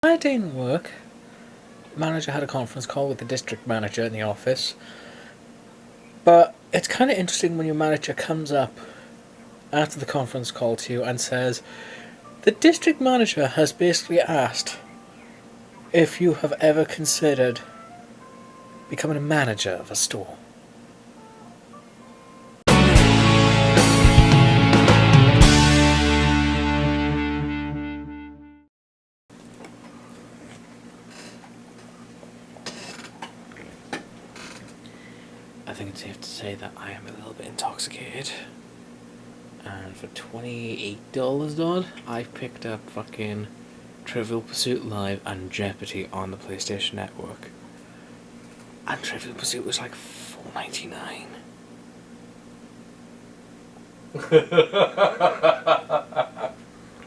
My day in work, manager had a conference call with the district manager in the office. But it's kind of interesting when your manager comes up after the conference call to you and says, the district manager has basically asked if you have ever considered becoming a manager of a store. I think it's safe to say that I am a little bit intoxicated. And for $28 odd, I picked up fucking Trivial Pursuit Live and Jeopardy on the PlayStation Network. And Trivial Pursuit was like $4.99.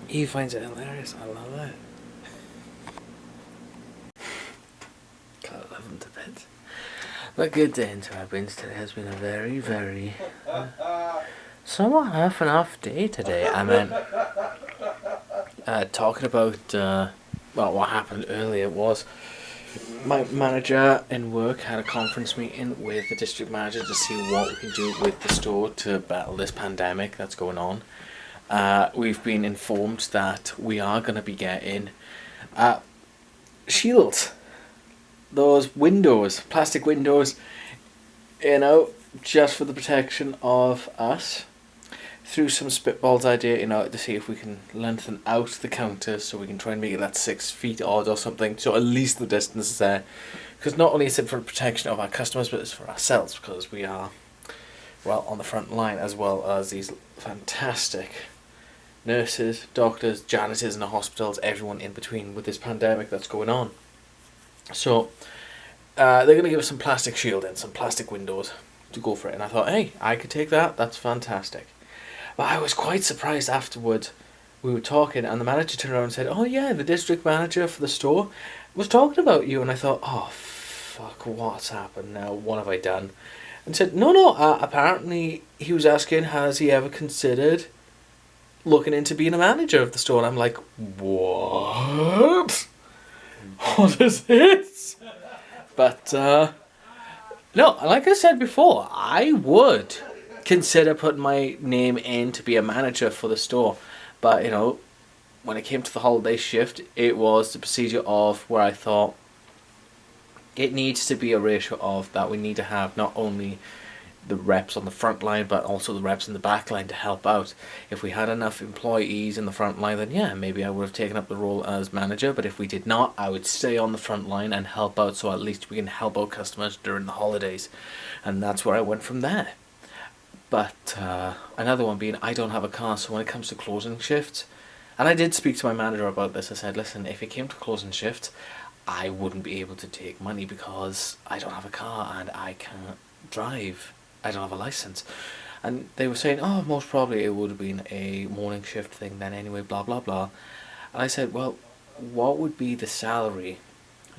He finds it hilarious. I love it. Can't love him to bits. But good day into our bins. Today has been a very, very somewhat half and half day today. I mean, talking about what happened earlier was my manager in work had a conference meeting with the district manager to see what we can do with the store to battle this pandemic that's going on. We've been informed that we are going to be getting shields. Those windows, plastic windows, just for the protection of us. Through some spitballs idea, to see if we can lengthen out the counter so we can try and make it that 6 feet odd or something, so at least the distance is there. Because not only is it for the protection of our customers, but it's for ourselves, because we are, on the front line, as well as these fantastic nurses, doctors, janitors in the hospitals, everyone in between with this pandemic that's going on. So they're going to give us some plastic shielding, some plastic windows to go for it. And I thought, hey, I could take that. That's fantastic. But I was quite surprised afterwards. We were talking and the manager turned around and said, oh yeah, the district manager for the store was talking about you. And I thought, oh fuck, what's happened now? What have I done? And said, no, apparently he was asking, has he ever considered looking into being a manager of the store? And I'm like, what? What is this? But no, like I said before, I would consider putting my name in to be a manager for the store. But when it came to the holiday shift, it was the procedure of where I thought it needs to be a ratio of that we need to have not only the reps on the front line, but also the reps in the back line to help out. If we had enough employees in the front line, then yeah, maybe I would have taken up the role as manager. But if we did not, I would stay on the front line and help out, so at least we can help out customers during the holidays. And that's where I went from there. But another one being, I don't have a car, so when it comes to closing shifts, and I did speak to my manager about this, I said, listen, if it came to closing shifts, I wouldn't be able to take money because I don't have a car and I can't drive. I don't have a license. And they were saying, oh, most probably it would have been a morning shift thing then anyway, blah, blah, blah. And I said, well, what would be the salary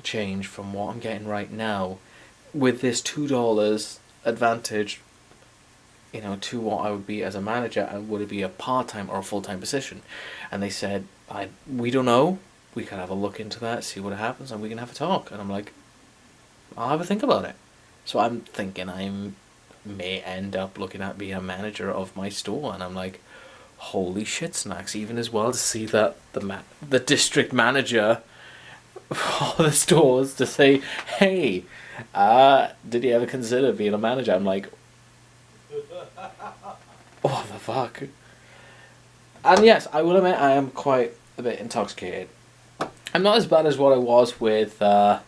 change from what I'm getting right now with this $2 advantage, to what I would be as a manager, and would it be a part-time or a full-time position? And they said, we don't know. We can have a look into that, see what happens, and we can have a talk. And I'm like, I'll have a think about it. So I'm thinking I may end up looking at being a manager of my store, and I'm like, holy shit snacks, even as well to see that the district manager for the stores to say, hey, did you ever consider being a manager? I'm like, what the fuck? And yes, I will admit I am quite a bit intoxicated. I'm not as bad as what I was with the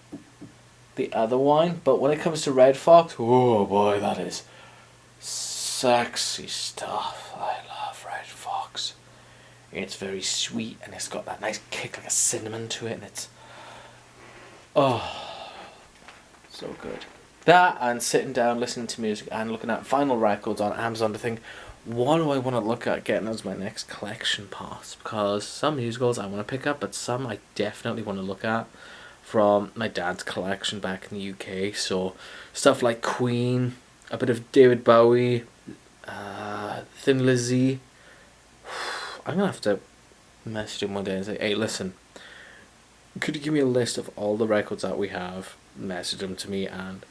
other wine, but when it comes to Red Fox, oh boy, that is sexy stuff. I love Red Fox. It's very sweet and it's got that nice kick like a cinnamon to it, and it's so good. That and sitting down listening to music and looking at vinyl records on Amazon to think, what do I want to look at getting as my next collection pass? Because some musicals I want to pick up, but some I definitely want to look at from my dad's collection back in the UK. So stuff like Queen, a bit of David Bowie, Thin Lizzy. I'm going to have to message him one day and say, hey, listen, Could you give me a list of all the records that we have? Message them to me, and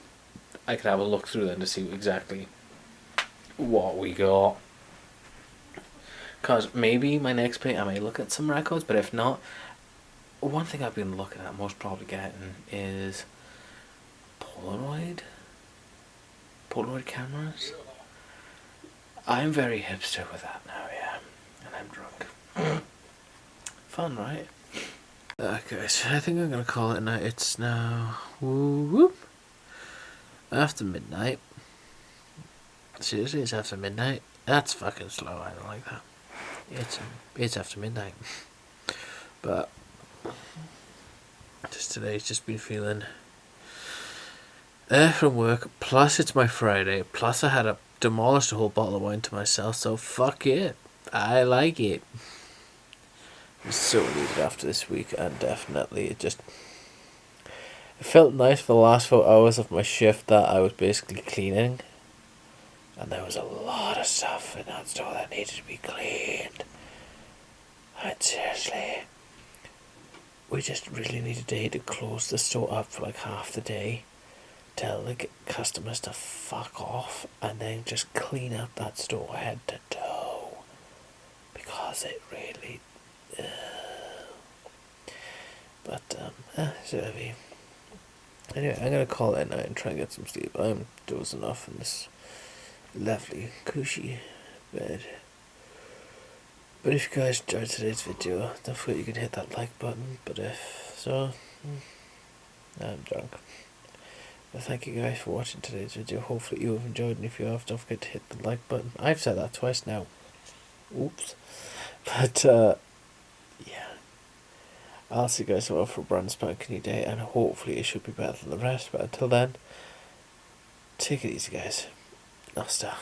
I could have a look through them to see exactly what we got. Because maybe my next play I may look at some records, but if not, one thing I've been looking at most probably getting is Polaroid cameras. I'm very hipster with that now, yeah, and I'm drunk. Fun, right? Okay, so I think I'm gonna call it a night. It's now after midnight. Seriously, it's after midnight. That's fucking slow. I don't like that. It's after midnight. But just today's just been feeling from work. Plus it's my Friday. Plus I had to demolish the whole bottle of wine to myself. So fuck it. I like it. I'm so needed after this week, and definitely it felt nice for the last 4 hours of my shift that I was basically cleaning. And there was a lot of stuff in that store that needed to be cleaned. And seriously, we just really need a day to close the store up for like half the day. Tell the customers to fuck off, and then just clean up that store head to toe. Because it really... so heavy. Anyway, I'm gonna call it a night and try and get some sleep. I'm dozing off in this lovely, cushy bed. But if you guys enjoyed today's video, don't forget you can hit that like button. But if so, I'm drunk. But thank you guys for watching today's video. Hopefully you have enjoyed, and if you have, don't forget to hit the like button. I've said that twice now. Oops. But yeah, I'll see you guys tomorrow for a brand spanking new day, and hopefully it should be better than the rest. But until then, take it easy, guys. Nasta.